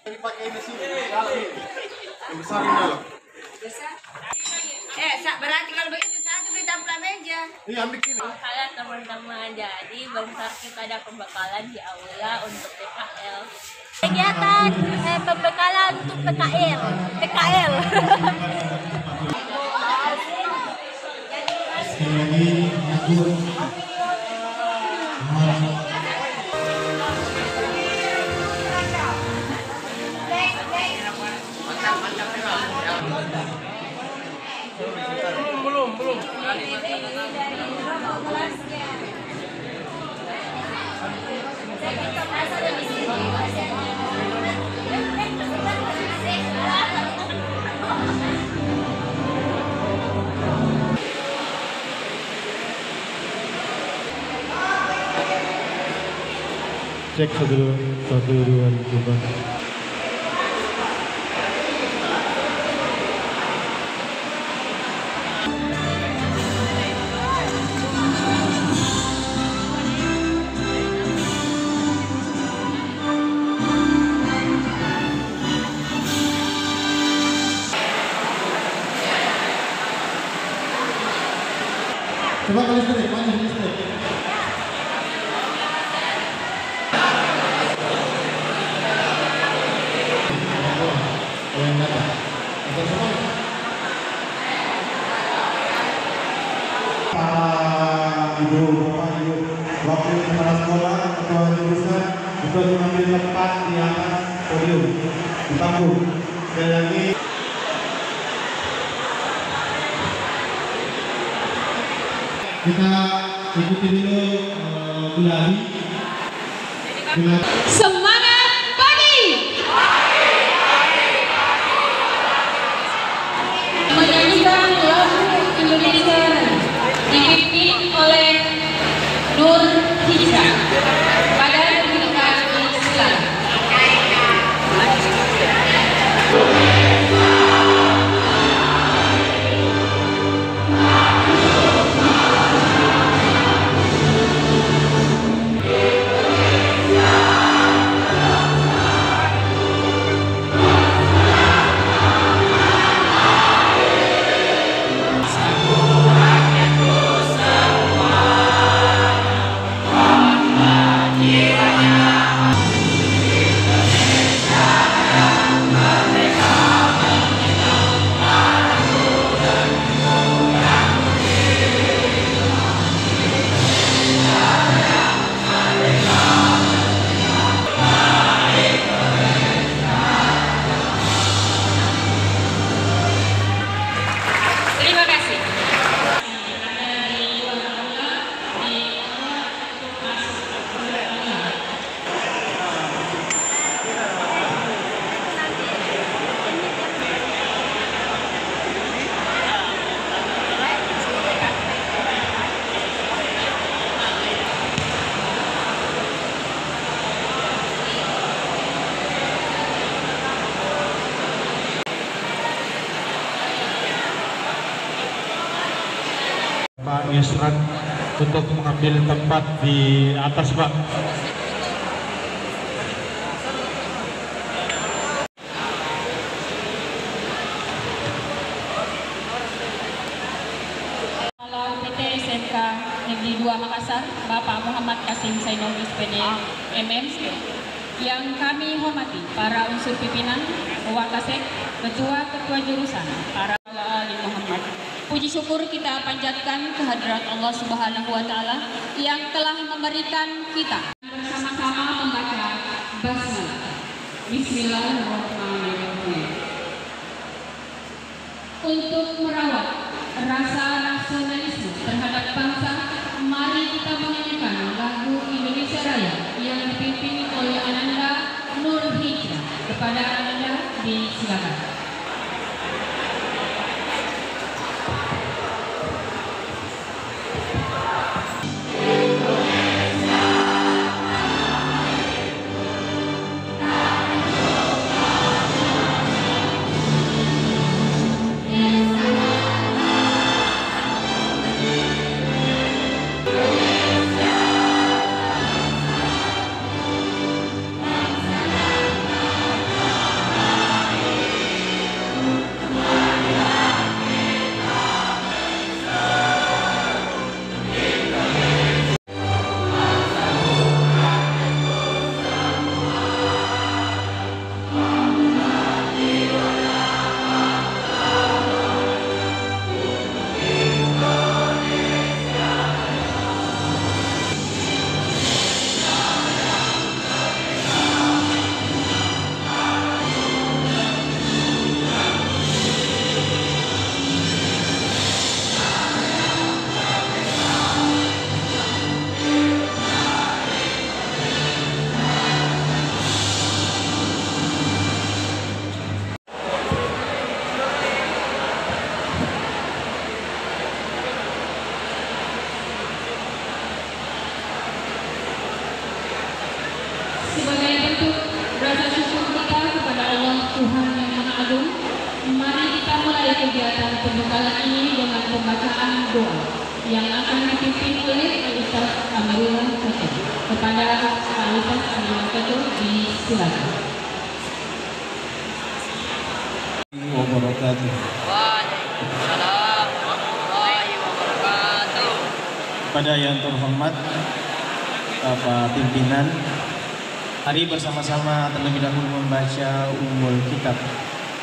Dipakai di sini. Yang besar ini loh. Berarti kalau begitu satu di tampil meja. Iya, ambil ini. Halo teman-teman, jadi bentar kita ada pembekalan di aula untuk PKL. Kegiatan pembekalan untuk PKL. Belum. Cek 1 2 3. Coba kali listrik, mana listrik? Ibu, waktu kepala sekolah, ketua jurusan bisa mengambil tempat di atas podium, di panggung. Sekali lagi. Kita ikuti dulu geladi. Semangat pagi! Menyanyikan lagu Indonesia dipimpin oleh Nur Hijrah pada pendidikan Islam. Pak Yusran untuk mengambil tempat di atas, Pak. Kepala PT SMK Negeri 2 Makassar, Bapak Muhammad Kasim Sainul SPD MM, yang kami hormati para unsur pimpinan, Wakasek, ketua jurusan, para Ali Muhammad. Puji syukur kita panjatkan kehadirat Allah Subhanahu wa Ta'ala yang telah memberikan kita bersama-sama membaca basmalah. Bismillahirrahmanirrahim. Untuk merawat rasa nasionalisme terhadap bangsa, mari kita menyanyikan lagu Indonesia Raya yang dipimpin oleh Ananda Nur Hijrah. Kepada Ananda disilakan. kegiatan pembekalan ini dengan pembacaan doa yang akan dipimpin oleh Ustaz Amirul Khatib. Kepada Ustaz Amirul Khatib disilakan. Wabarakatuh. Waalaikumsalam warahmatullahi wabarakatuh. Kepada yang terhormat Bapak Pimpinan, mari bersama-sama terlebih dahulu membaca Ummul Kitab.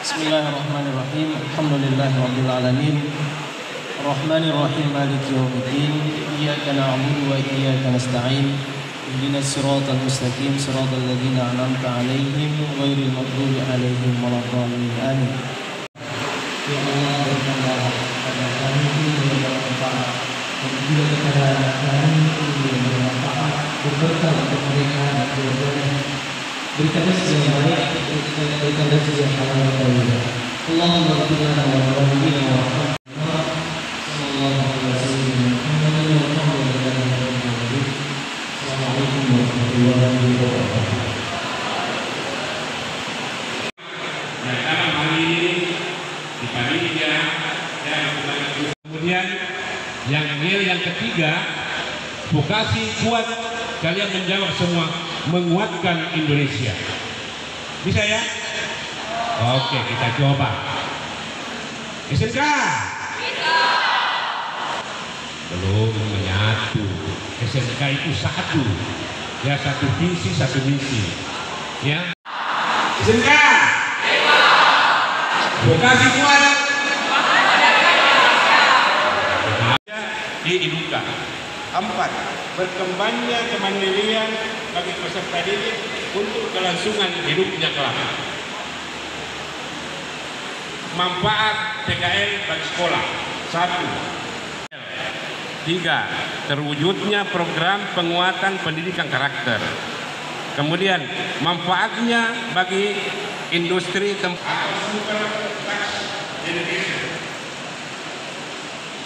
Bismillahirrahmanirrahim. Alhamdulillahirabbil alamin. Rahmanirrahim maliki yaumiddin. Iyyaka na'budu wa iyyaka nasta'in. Ihdinas siratal mustaqim, siratal ladzina an'amta 'alaihim ghairil maghdubi 'alaihim waladdallin. Amin. Ya Allah, berikanlah kepada kami ilmu yang bermanfaat, dan juga kepada anak kami ilmu yang bermanfaat, berberkah untuk mereka dan keluarganya. Berikan rezeki yang baik, berikan rezeki yang halal dan thayyib. Allahumma ighfir lana wa liwalidina warhamna. Sallallahu alaihi wasallam. Assalamualaikum warahmatullahi wabarakatuh. Nah, dalam hal ini di panitia dan kemudian yang ketiga, vokasi kuat. Kalian menjawab semua, menguatkan Indonesia. Bisa ya? Oke, kita coba. SMK? Bisa. Belum menyatu. SMK itu satu. Ya, satu visi, satu misi. Ya. SMK? Bisa. Vokasi kuat. Dihidupan. 4. Berkembangnya kemandirian bagi peserta didik untuk kelangsungan hidupnya kelak. Manfaat PKL bagi sekolah. 1. 3. Terwujudnya program penguatan pendidikan karakter. Kemudian manfaatnya bagi industri tempat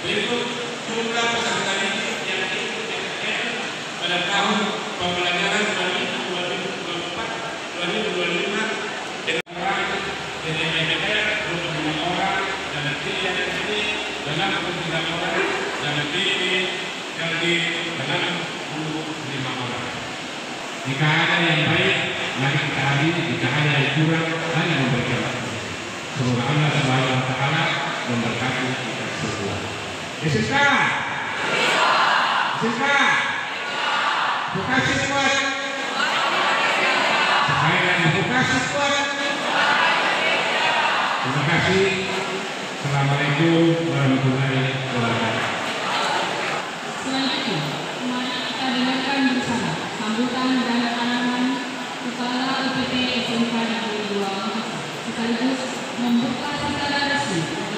berikut jumlah peserta didik yang ikut PKL pada tahun pembelajaran 2024-2025 dengan orang dari PKL 25 orang dan nanti yang ini dengan 3 orang dan nanti ini yang di dengan 25 orang. Jika ada yang baik, mari kita hadiri. Jika ada yang kurang, mari memberikan. Semoga Allah Subhanahu wa Ta'ala memberkati kita semua. SMK? SMK? Vokasi kuat? Sekali lagi, vokasi kuat? Terima kasih. Assalamualaikum warahmatullahi wabarakatuh. Selanjutnya, mari kita dengarkan bersama sambutan dan arahan Kepala UPT SMK Negeri 2 Makassar, sekaligus membuka secara resmi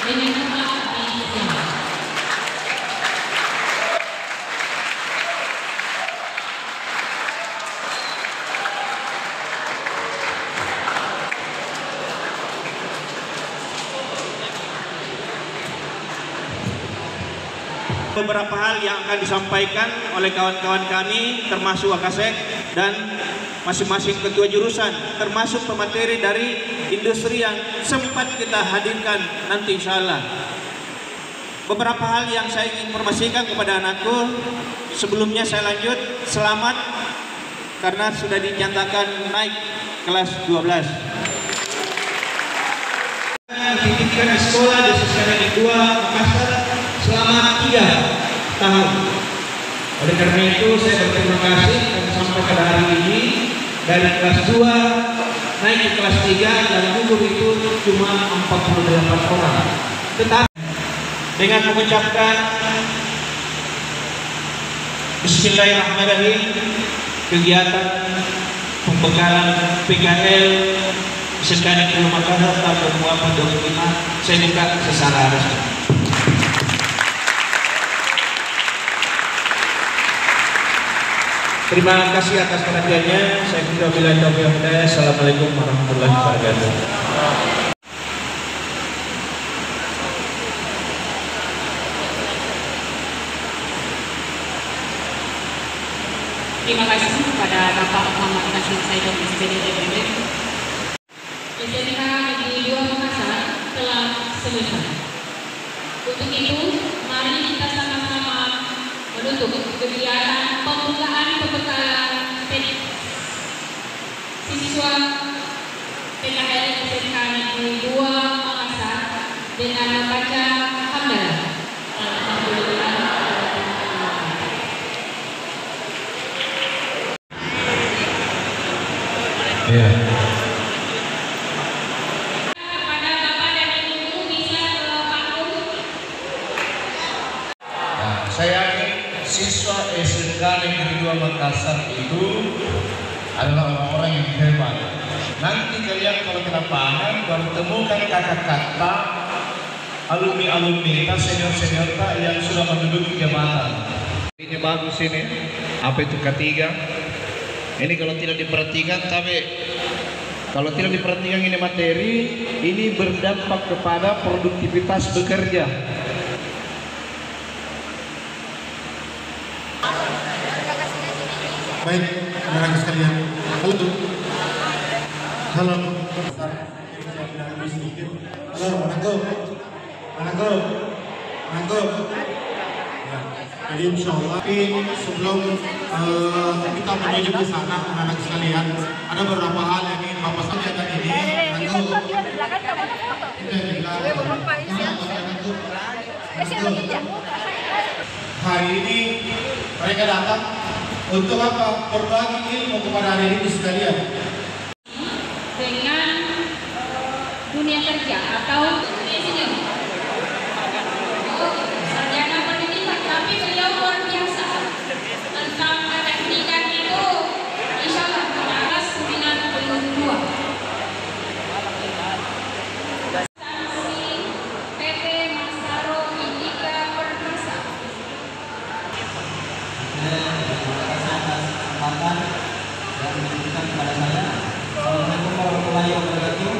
dengan doa diizinkan. Beberapa hal yang akan disampaikan oleh kawan-kawan kami termasuk Wakasek dan masing-masing ketua jurusan, termasuk pemateri dari industri yang sempat kita hadirkan nanti insya Allah. Beberapa hal yang saya ingin informasikan kepada anakku. Sebelumnya saya lanjut, selamat karena sudah dinyatakan naik kelas 12. Pendidikan di sekolah di Negeri 2 Makassar selama 3 tahun. Oleh karena itu saya berterima kasih dan sampai pada hari ini dari kelas 2 naik ke kelas 3 dan gugur itu cuma 48 orang. Tetapi dengan mengucapkan Bismillahirrahmanirrahim, kegiatan pembekalan PKL SMK Negeri 2 Makassar tahun 2025 saya buka secara resmi. Terima kasih atas perhatiannya. Saya kira billahi taufiq wal hidayah. Assalamualaikum warahmatullahi wabarakatuh. Terima kasih kepada Bapak Muhammad Kasim Saidon SPD SMK Negeri 2 Makassar telah selesai. Untuk itu, mari kita sama-sama menutup kegiatan pembukaan pembekalan siswa PKL SMK Negeri 2 Makassar dengan membaca hamdalah. Alhamdulillah. Ya. Pada Bapak dan Ibu bisa ke panggung. Nah, saya yakin siswa SMK Negeri 2 Makassar itu adalah orang-orang yang hebat. Nanti kalian kalau ke lapangan baru temukan kakak-kakak, alumni-alumni, senior-senior yang sudah menduduki jabatan. Ini bagus ini. Apa itu ketiga? Ini kalau tidak diperhatikan, tapi kalau tidak diperhatikan ini materi, ini berdampak kepada produktivitas bekerja. Baik, anak-anak sekalian. Halo. Halo. Halo, anakku. Ya. Jadi insya Allah, sebelum kita menuju ke sana, anak-anak sekalian, ada beberapa hal yang ingin Bapak sampaikan ini. Hari ini mereka datang untuk apa? Berbagi ilmu kepada adik-adik sekalian. Dengan dunia kerja atau insinyur. Sarjana pendidikan, tapi beliau luar biasa. Tentang keteknikan itu, insya Allah mendapat 92. Sanksi PT Masaro Indika Perkasa. yang diberikan kepada saya. Assalamualaikum warahmatullahi wabarakatuh.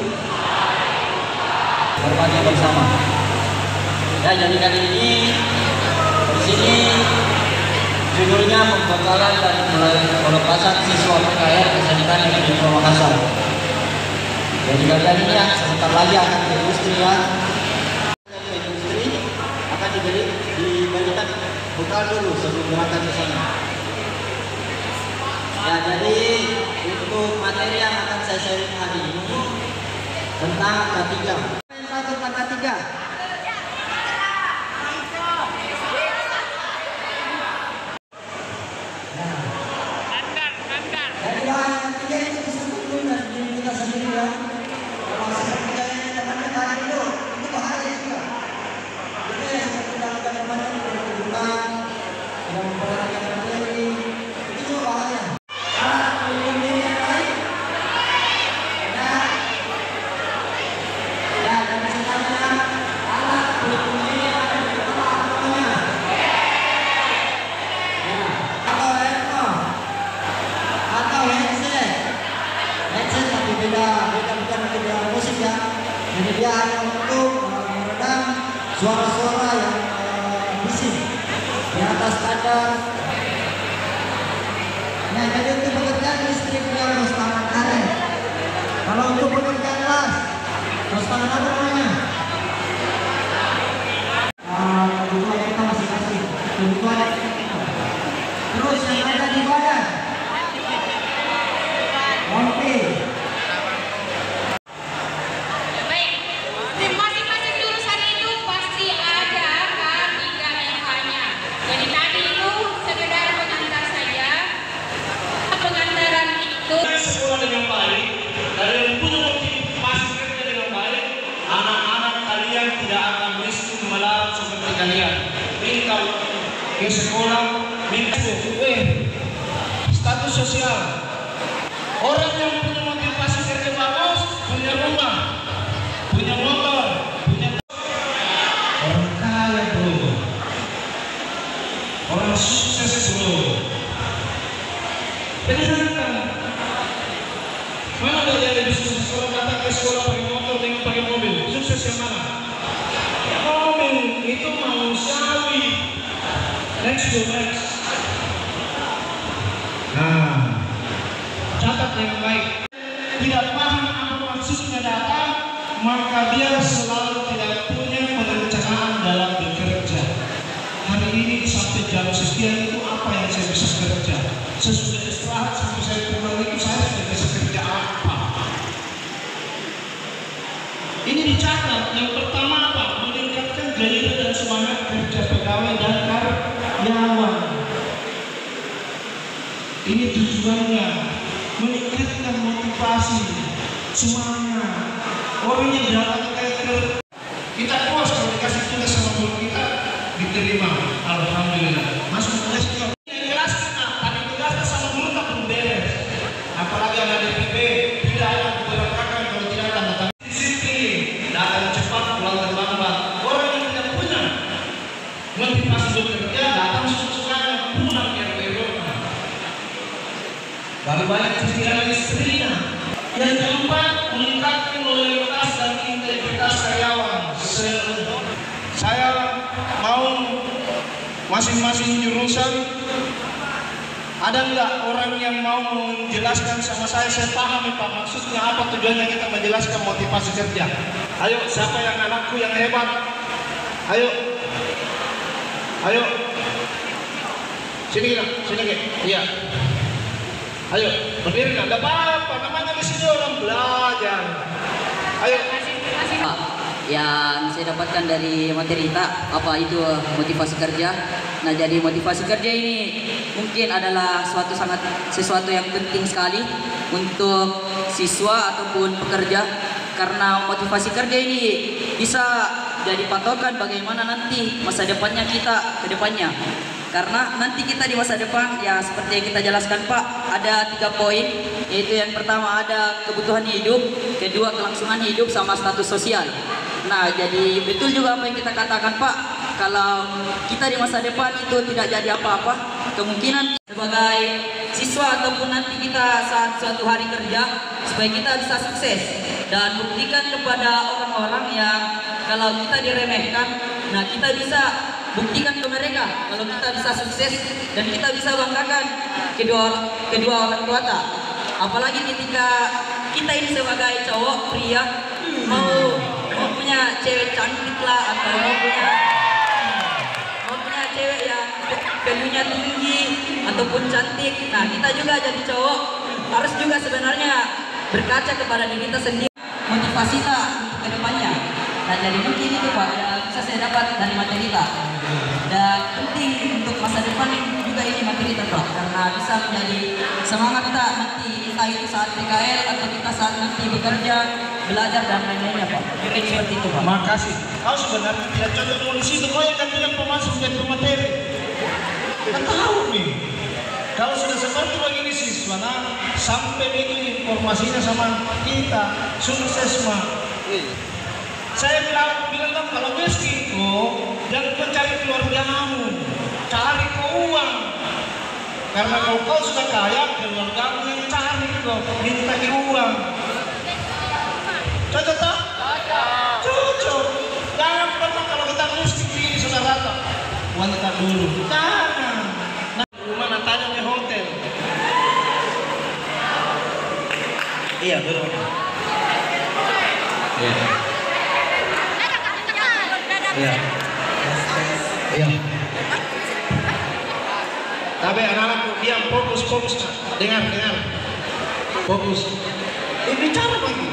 Berbagi bersama. Ya, jadi kali ini di sini judulnya pembekalan dan pelepasan siswa PKL SMK Negeri 2 Makassar. Jadi kalian ini yang sebentar lagi akan ke industri ya. Industri akan diberikan bekal dulu sebelum berangkat ke sana. Ya, jadi untuk materi yang akan saya sharing hari ini tentang K3. Tentang K3. Jadi dia hanya untuk meredam suara-suara yang bising di atas standar. Nah, jadi untuk pekerjaan listrik dia harus tangan karet. Kalau untuk pekerjaan las, harus tangan apa namanya? Kebutuhan kita masing-masing. Kebutuhan kita. Terus yang ada di badan, rompi. Sekolah dengan baik, kalian punya motivasi kerja dengan baik, anak-anak kalian tidak akan miskin melarat seperti kalian. Minta ke sekolah, minta status sosial. Orang yang punya motivasi kerja bagus, punya rumah, punya motor, punya orang kaya bro, orang sukses bro. Mana ada yang lebih sukses kalau datang ke sekolah pakai motor dengan pakai mobil? Sukses yang mana? Ya mobil itu manusiawi. Next. Nah, catat dengan baik. Saya selalu tidak punya perencanaan dalam bekerja. Hari ini sampai jam sekian itu apa yang saya bisa kerja? Sesudah istirahat sampai saya pulang itu saya sudah bisa kerja apa? Ini dicatat. Yang pertama apa? Meningkatkan gairah dan semangat kerja pegawai dan karyawan. Ini tujuannya, meningkatkan motivasi, semangat. Orang yang datang ke kita puas kalau dikasih tugas sama guru kita diterima, alhamdulillah. Masuk tugas kita. Jelaskan, tapi tugasnya sama guru tak perlu beres. Apalagi ada DPP, tidak ada berantakan kalau tidak ada datang disiplin, datang cepat, pulang terlambat. Orang yang tidak punya motivasi bekerja, datang suka-sukanya, pulang yang berdoa. Baru banyak cicilan istrinya. Yang keempat, meningkatkan loyalitas dan integritas karyawan. Saya mau masing-masing jurusan, ada nggak orang yang mau menjelaskan sama saya paham Pak maksudnya apa, tujuannya kita menjelaskan motivasi kerja. Ayo, siapa yang anakku yang hebat? Ayo, ayo, sini iya. Ayo, berdiri nggak apa-apa, namanya di sini orang belajar. Ayo. Yang saya dapatkan dari materi kita, apa itu motivasi kerja. Nah, jadi motivasi kerja ini mungkin adalah sesuatu yang penting sekali untuk siswa ataupun pekerja, karena motivasi kerja ini bisa jadi patokan bagaimana nanti masa depannya kita ke depannya. Karena nanti kita di masa depan, ya seperti yang kita jelaskan Pak, ada 3 poin, yaitu yang pertama ada kebutuhan hidup, kedua kelangsungan hidup, sama status sosial. Nah, jadi betul juga apa yang kita katakan Pak, kalau kita di masa depan itu tidak jadi apa-apa, kemungkinan sebagai siswa ataupun nanti kita saat suatu hari kerja, supaya kita bisa sukses dan buktikan kepada orang-orang yang kalau kita diremehkan, nah kita bisa buktikan ke mereka kalau kita bisa sukses dan kita bisa banggakan kedua orang tua kita. Apalagi ketika kita ini sebagai cowok pria mau punya cewek cantik lah, atau mau punya cewek yang pelunya tinggi ataupun cantik. Nah, kita juga jadi cowok harus juga sebenarnya berkaca kepada diri kita sendiri, motivasi kita untuk kedepannya. Nah, jadi mungkin itu Pak yang bisa saya dapat dari materi kita. Dan penting untuk masa depan juga ini materi kita Pak, karena bisa menjadi semangat kita nanti, entah itu saat PKL atau kita saat nanti bekerja, belajar dan lain-lainnya Pak. Mungkin seperti itu Pak. Makasih. Kau sebenarnya tidak cocok nulis itu, kau yang kan bilang pemasuk jadi pemateri. Kita tahu nih. Kalau sudah seperti begini siswa, nah sampai ini informasinya sama kita, sukses Pak. Saya bilang kan kalau miskin jangan kau cari keluargamu, cari kau uang. Karena kalau kau sudah kaya, keluargamu yang cari kau, minta uang. Cocok tak? Cocok. Jangan pernah kalau kita miskin begini sudah rata. Wanita dulu. Jangan. Nah, rumah tanya di hotel. Iya, betul. Iya. Iya. Iya. Tapi anak-anakku diam, fokus nah. Dengar. Fokus. Bicara lagi.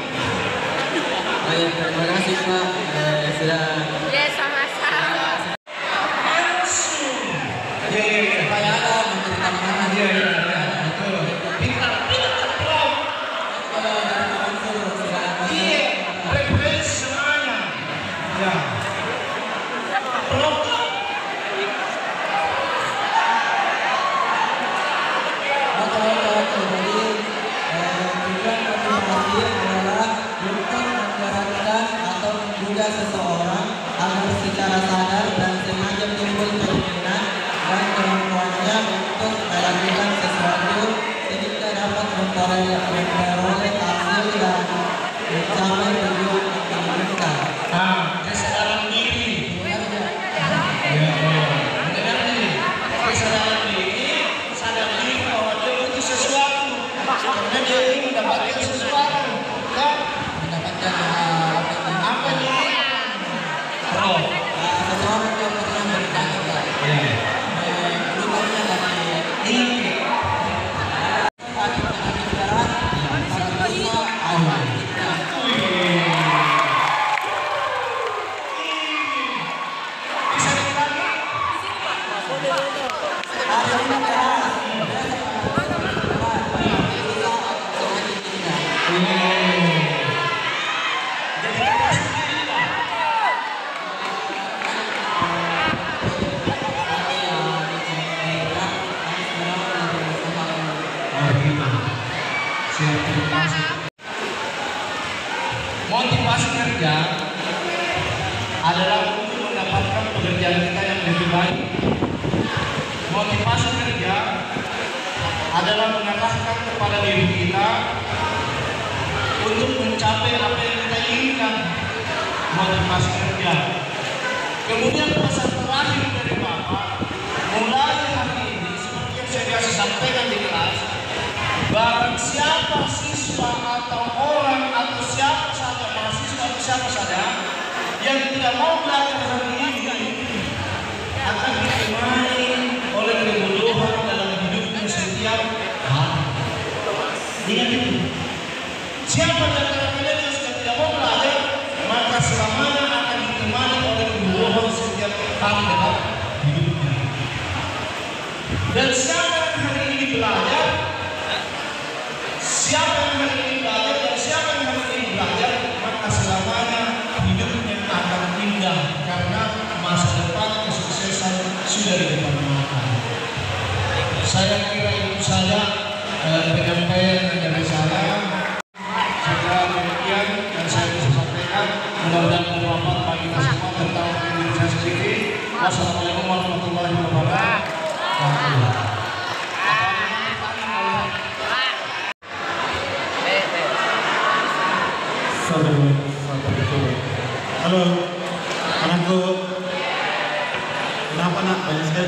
Baik, terima kasih Pak sudah. Ya, sama-sama. Iya. Supaya ada menceritakan mana Iya. Betul. Pintar. Iya. Referensi semuanya. Ya. Seseorang agar secara sadar dan sengaja timbul keinginan dan kemampuannya untuk melakukan sesuatu sehingga dapat memperoleh hasil dan mencapai tujuan yang diinginkan. Kesadaran diri. Benar nih. Kesadaran diri, sadar diri bahwa dia butuh sesuatu. Karena dia ingin mendapatkan sesuatu. Mendapatkan apa Motivasi kerja adalah untuk mendapatkan pekerjaan kita yang lebih baik. Motivasi kerja adalah mengarahkan kepada diri kita untuk mencapai apa yang kita inginkan. Motivasi kerja. Kemudian pesan terakhir dari Bapak, mulai hari ini seperti yang saya biasa sampaikan di kelas, barang siapa siswa atau orang atau siapa saja mahasiswa atau siapa saja yang tidak mau belajar hari ini akan ditemani oleh kebodohan dalam hidupnya setiap hari. Ingat itu. Siapa di antara kalian yang sudah tidak mau belajar, maka selamanya akan ditemani oleh kebodohan setiap hari dalam hidupnya. Dan siapa yang hari ini belajar, siapa yang hari ini belajar dan siapa yang hari ini belajar, maka selamanya hidupnya akan indah karena masa depan kesuksesan sudah di depan mata. Saya kira itu saja penyampaian dari saya. Segera demikian yang saya bisa sampaikan. Mudah-mudahan bermanfaat bagi kita semua tentang Indonesia TV. Wassalamualaikum warahmatullahi wabarakatuh. Halo, anakku. Kenapa nak banyak sekali?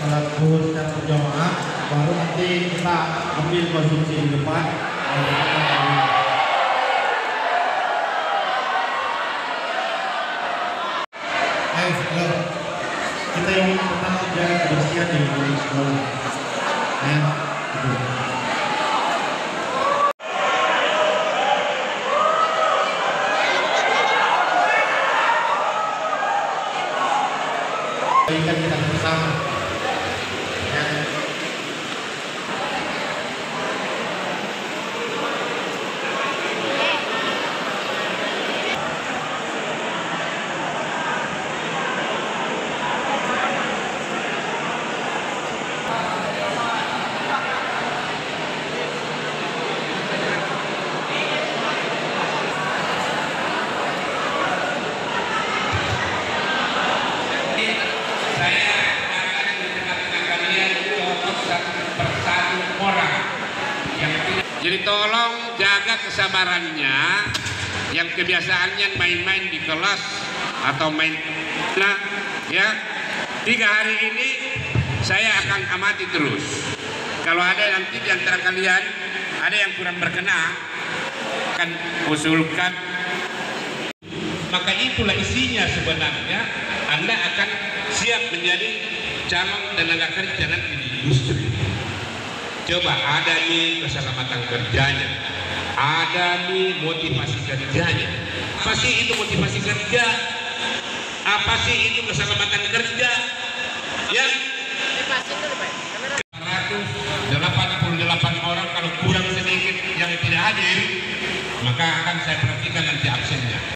Salat zuhur secara berjamaah, baru nanti kita ambil konsumsi di depan. Halo. Kita yang pertama jaga kebersihan di sekolah. Berikan kita bersama. Jadi tolong jaga kesabarannya, yang kebiasaannya main-main di kelas atau main, nah ya 3 hari ini saya akan amati terus. Kalau ada nanti di antara kalian ada yang kurang berkenan, akan usulkan. Maka itulah isinya sebenarnya. Anda akan siap menjadi calon tenaga kerja nanti di industri. Coba ada nih keselamatan kerjanya, ada nih motivasi kerjanya. Apa sih itu motivasi kerja? Apa sih itu keselamatan kerja? Ya, 188 orang, kalau kurang sedikit yang tidak hadir, maka akan saya perhatikan nanti absennya.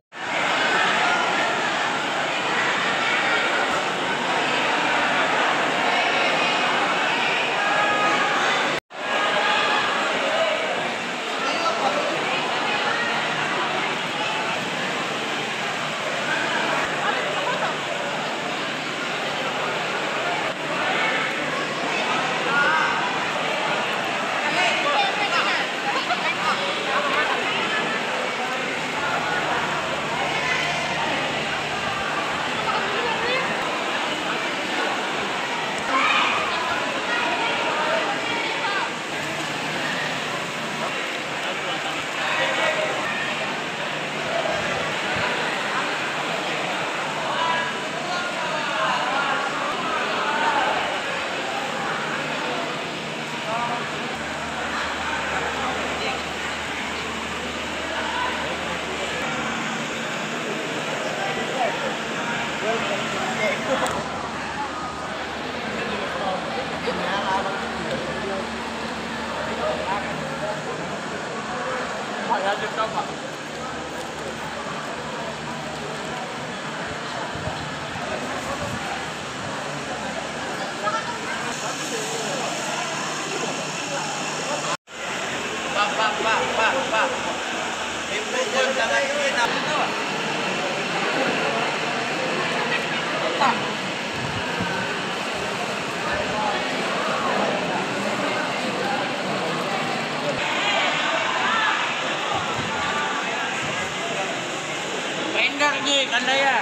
Enggak Ji, Kandaya.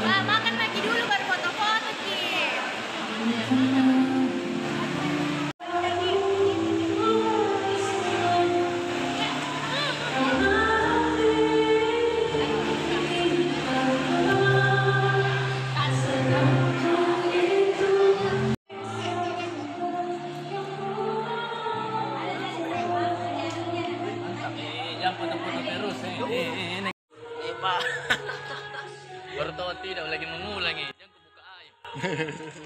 Pak, makan lagi dulu baru foto-foto, Ki. Jangan foto-foto terus. Pak. Baru tahu tidak lagi mengulangi. Jangan buka aib.